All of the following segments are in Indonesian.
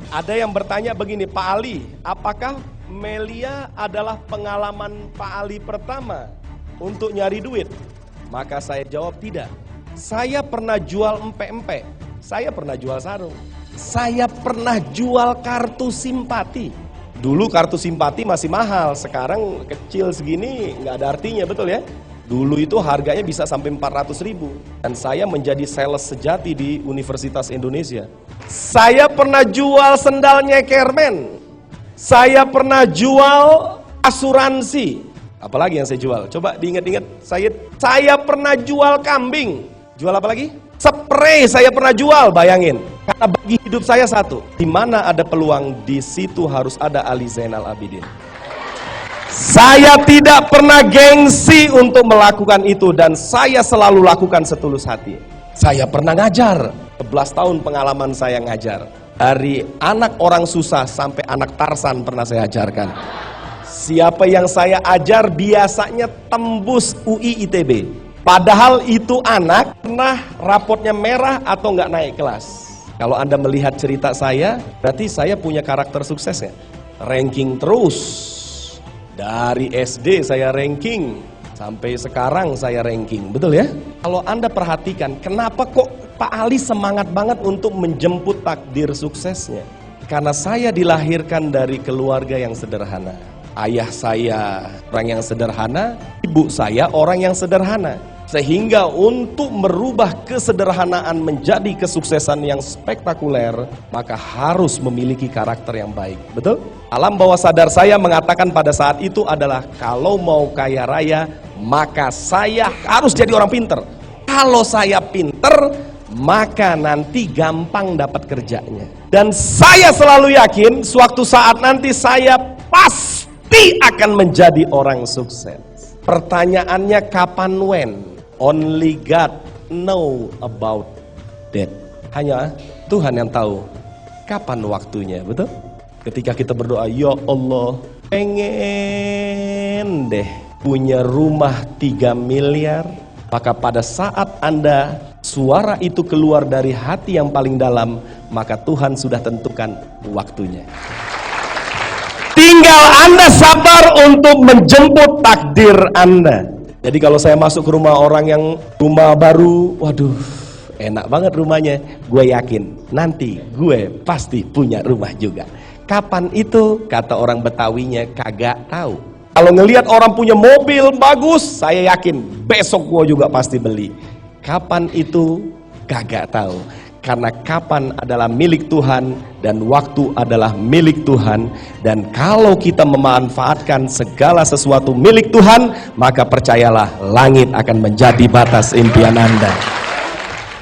Ada yang bertanya begini, Pak Ali, apakah Melia adalah pengalaman Pak Ali pertama untuk nyari duit? Maka saya jawab tidak. Saya pernah jual empe-empe, saya pernah jual sarung, saya pernah jual kartu simpati. Dulu kartu simpati masih mahal, sekarang kecil segini nggak ada artinya, betul ya? Dulu itu harganya bisa sampai 400.000. Dan saya menjadi sales sejati di Universitas Indonesia. Saya pernah jual sendal nyekermen. Saya pernah jual asuransi. Apalagi yang saya jual? Coba diingat-ingat. Saya pernah jual kambing. Jual apa lagi? Spray saya pernah jual, bayangin. Karena bagi hidup saya satu, di mana ada peluang, di situ harus ada Ali Zainal Abidin. Saya tidak pernah gengsi untuk melakukan itu, dan saya selalu lakukan setulus hati. Saya pernah ngajar, 11 tahun pengalaman saya ngajar. Dari anak orang susah sampai anak Tarsan pernah saya ajarkan. Siapa yang saya ajar biasanya tembus UI ITB. Padahal itu anak pernah rapotnya merah atau nggak naik kelas. Kalau Anda melihat cerita saya, berarti saya punya karakter sukses ya. Ranking terus. Dari SD saya ranking, sampai sekarang saya ranking, betul ya? Kalau Anda perhatikan, kenapa kok Pak Ali semangat banget untuk menjemput takdir suksesnya? Karena saya dilahirkan dari keluarga yang sederhana. Ayah saya orang yang sederhana, ibu saya orang yang sederhana. Sehingga untuk merubah kesederhanaan menjadi kesuksesan yang spektakuler, maka harus memiliki karakter yang baik. Betul? Alam bawah sadar saya mengatakan pada saat itu adalah, kalau mau kaya raya, maka saya harus jadi orang pinter. Kalau saya pinter, maka nanti gampang dapat kerjanya. Dan saya selalu yakin, suatu saat nanti saya pasti akan menjadi orang sukses. Pertanyaannya kapan, when? Only God know about that. Hanya Tuhan yang tahu kapan waktunya, betul? Ketika kita berdoa, ya Allah, pengen deh punya rumah 3 miliar. Maka pada saat Anda suara itu keluar dari hati yang paling dalam, maka Tuhan sudah tentukan waktunya. Tinggal Anda sabar untuk menjemput takdir Anda. Jadi kalau saya masuk ke rumah orang yang rumah baru, waduh, enak banget rumahnya. Gue yakin nanti gue pasti punya rumah juga. Kapan itu? Kata orang Betawinya, kagak tahu. Kalau ngelihat orang punya mobil bagus, saya yakin besok gue juga pasti beli. Kapan itu? Kagak tahu. Karena kapan adalah milik Tuhan dan waktu adalah milik Tuhan. Dan kalau kita memanfaatkan segala sesuatu milik Tuhan, maka percayalah, langit akan menjadi batas impian Anda.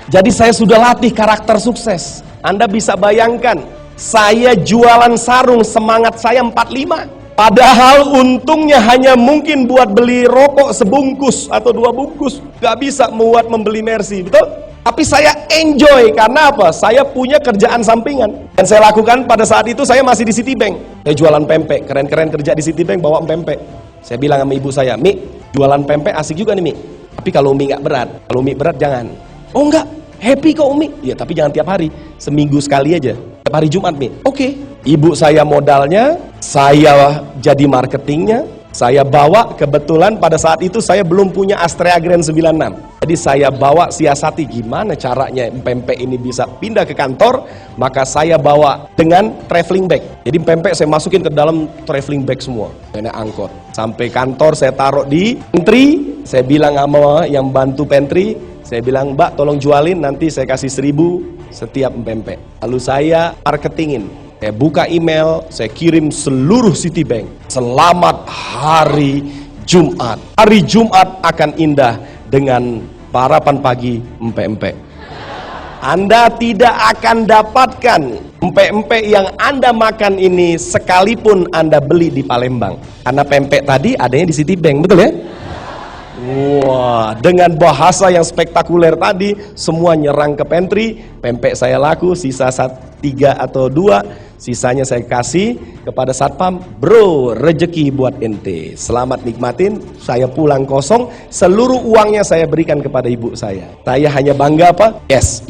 Jadi saya sudah latih karakter sukses. Anda bisa bayangkan, saya jualan sarung, semangat saya 45. Padahal untungnya hanya mungkin buat beli rokok sebungkus atau 2 bungkus. Gak bisa buat membeli Mercy, betul? Tapi saya enjoy, karena apa? Saya punya kerjaan sampingan. Dan saya lakukan pada saat itu, saya masih di Citibank. Saya jualan pempek, keren-keren kerja di Citibank, bawa pempek. Saya bilang sama ibu saya, Mi, jualan pempek asik juga nih Mi. Tapi kalau Mi nggak berat, kalau Mi berat jangan. Oh enggak, happy kok Umi. Ya tapi jangan tiap hari, seminggu sekali aja. Tiap hari Jumat Mi. Oke. Ibu saya modalnya, saya jadi marketingnya. Saya bawa, kebetulan pada saat itu saya belum punya Astrea Grand 96. Jadi saya bawa, siasati gimana caranya pempek ini bisa pindah ke kantor. Maka saya bawa dengan traveling bag. Jadi pempek saya masukin ke dalam traveling bag semua. Ini angkot. Sampai kantor saya taruh di pantry. Saya bilang sama yang bantu pantry, saya bilang, Mbak tolong jualin, nanti saya kasih 1.000 setiap pempek. Lalu saya marketingin. Saya buka email, saya kirim seluruh Citibank. Selamat hari Jumat. Hari Jumat akan indah dengan harapan pagi empek-empek. Anda tidak akan dapatkan empek-empek yang Anda makan ini sekalipun Anda beli di Palembang. Karena pempek tadi adanya di Citibank, betul ya? Wah, dengan bahasa yang spektakuler tadi, semua nyerang ke pantry. Pempek saya laku, sisa 3 atau 2, sisanya saya kasih kepada satpam. Bro, rezeki buat ente, selamat nikmatin. Saya pulang kosong, seluruh uangnya saya berikan kepada ibu saya. Saya hanya bangga apa? Yes,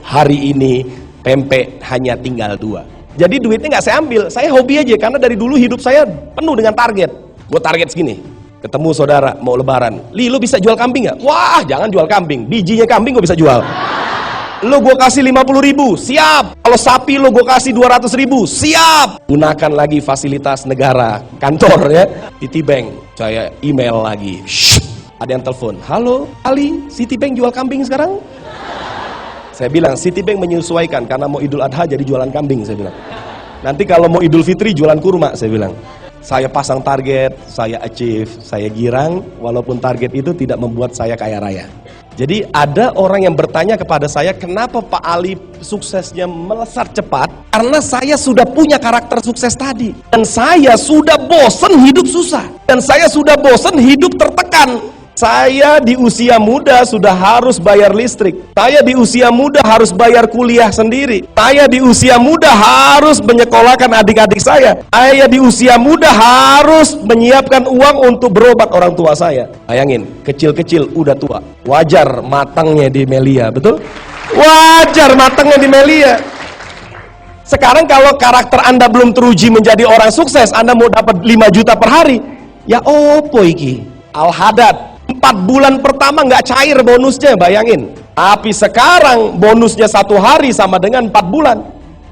hari ini pempek hanya tinggal 2. Jadi duitnya nggak saya ambil, saya hobi aja karena dari dulu hidup saya penuh dengan target. Gue target segini. Ketemu saudara mau lebaran, Li lu bisa jual kambing nggak? Wah jangan jual kambing, bijinya kambing gue bisa jual. Lu gue kasih 50.000, siap. Kalau sapi lu gue kasih 200.000, siap. Gunakan lagi fasilitas negara, kantor ya, Citibank. Saya email lagi. Shhh, ada yang telepon. Halo, Ali, Citibank jual kambing sekarang? Saya bilang Citibank menyesuaikan karena mau Idul Adha jadi jualan kambing. Saya bilang. Nanti kalau mau Idul Fitri jualan kurma. Saya bilang. Saya pasang target, saya achieve, saya girang. Walaupun target itu tidak membuat saya kaya raya. Jadi ada orang yang bertanya kepada saya, kenapa Pak Ali suksesnya melesat cepat? Karena saya sudah punya karakter sukses tadi. Dan saya sudah bosan hidup susah. Dan saya sudah bosan hidup tertekan. Saya di usia muda sudah harus bayar listrik. Saya di usia muda harus bayar kuliah sendiri. Saya di usia muda harus menyekolahkan adik-adik saya. Saya di usia muda harus menyiapkan uang untuk berobat orang tua saya. Bayangin, kecil-kecil udah tua. Wajar matangnya di Melia, betul? Wajar matangnya di Melia. Sekarang kalau karakter Anda belum teruji menjadi orang sukses, Anda mau dapat 5 juta per hari, ya opo iki? Al-Hadad 4 bulan pertama nggak cair bonusnya, bayangin. Tapi sekarang bonusnya 1 hari sama dengan 4 bulan.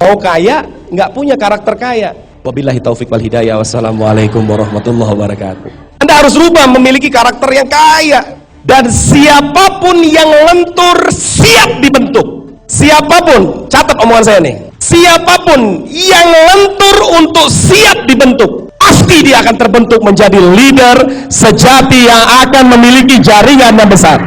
Mau kaya, nggak punya karakter kaya. Wabillahi taufik wal hidayah. Wassalamualaikum warahmatullahi wabarakatuh. Anda harus rubah memiliki karakter yang kaya. Dan siapapun yang lentur siap dibentuk. Siapapun, catat omongan saya nih. Siapapun yang lentur untuk siap dibentuk, pasti dia akan terbentuk menjadi leader sejati yang akan memiliki jaringan yang besar.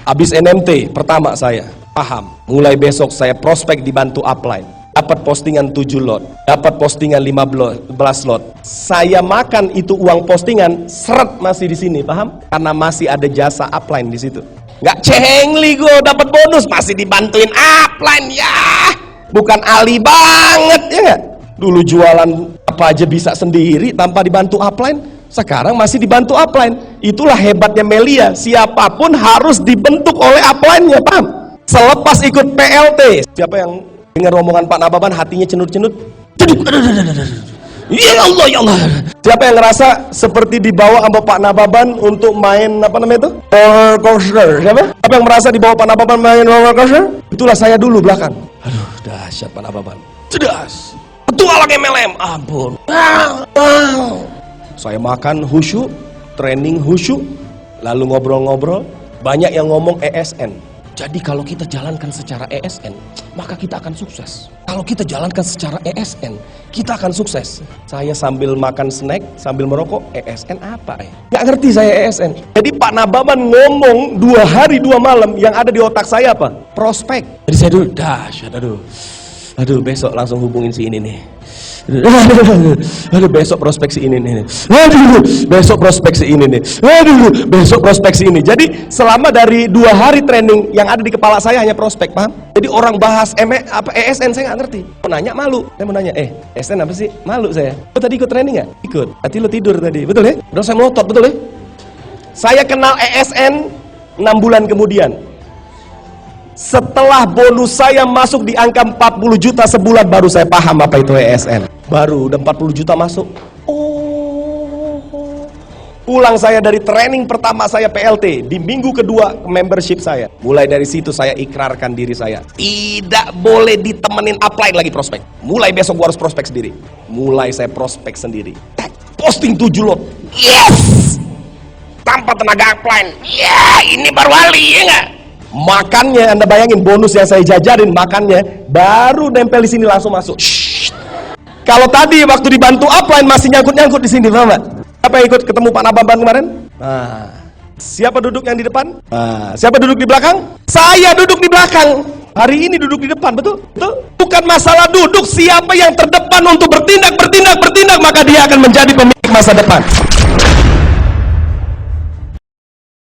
Habis NMT pertama saya paham, mulai besok saya prospek dibantu upline. Dapat postingan 7 lot, dapat postingan 15 lot. Saya makan itu uang postingan, seret masih di sini, paham? Karena masih ada jasa upline di situ. Nggak cengli gue dapat bonus, masih dibantuin upline ya. Bukan Ali banget ya nggak? Dulu jualan apa aja bisa sendiri tanpa dibantu upline, sekarang masih dibantu upline. Itulah hebatnya Melia, siapapun harus dibentuk oleh upline-nya, paham? Selepas ikut PLT, siapa yang dengar omongan Pak Nababan hatinya cenut-cenut? Ya Allah, ya Allah. Siapa yang ngerasa seperti dibawa sama Pak Nababan untuk main apa namanya itu? Roller coaster, siapa? Siapa yang merasa dibawa Pak Nababan main roller coaster? Itulah saya dulu belakang. Aduh, dahsyat Pak Nababan. Cedas. Ketua lagi MLM, ampun. Saya makan khusyuk, training khusyuk, lalu ngobrol-ngobrol. Banyak yang ngomong ESN. Jadi kalau kita jalankan secara ESN, maka kita akan sukses. Kalau kita jalankan secara ESN, kita akan sukses. Saya sambil makan snack, sambil merokok, ESN apa ya? Nggak ngerti saya ESN. Jadi Pak Nababan ngomong 2 hari 2 malam, yang ada di otak saya apa? Prospek. Jadi saya dulu, dahsyat, aduh besok langsung hubungin si ini nih. Aduh besok prospek si ini nih. Aduh besok prospek si ini nih. Aduh besok prospek si ini. Jadi selama dari 2 hari training yang ada di kepala saya hanya prospek, paham? Jadi orang bahas ESN saya nggak ngerti. Mau nanya malu. Saya mau nanya, ESN apa sih? Malu saya. Lo tadi ikut training nggak? Ikut. Tadi lo tidur tadi, betul ya? Udah saya melotot, betul ya? Saya kenal ESN 6 bulan kemudian. Setelah bonus saya masuk di angka 40 juta sebulan, baru saya paham apa itu ESN. Baru udah 40 juta masuk. Pulang saya dari training pertama saya PLT, di minggu kedua membership saya. Mulai dari situ saya ikrarkan diri saya, tidak boleh ditemenin upline lagi prospek. Mulai besok gua harus prospek sendiri. Mulai saya prospek sendiri. Posting 7 lot. Yes! Tanpa tenaga upline. Ya, ini baru Ali, ya nggak? Makannya, Anda bayangin bonus yang saya jajarin, makannya baru nempel di sini langsung masuk. Shhh. Kalau tadi waktu dibantu upline masih nyangkut-nyangkut di sini, paham nggak? Siapa yang ikut ketemu Pak Nababan kemarin? Nah, siapa duduk yang di depan? Nah, siapa duduk di belakang? Saya duduk di belakang. Hari ini duduk di depan, betul? Betul? Bukan masalah duduk, siapa yang terdepan untuk bertindak, maka dia akan menjadi pemilik masa depan.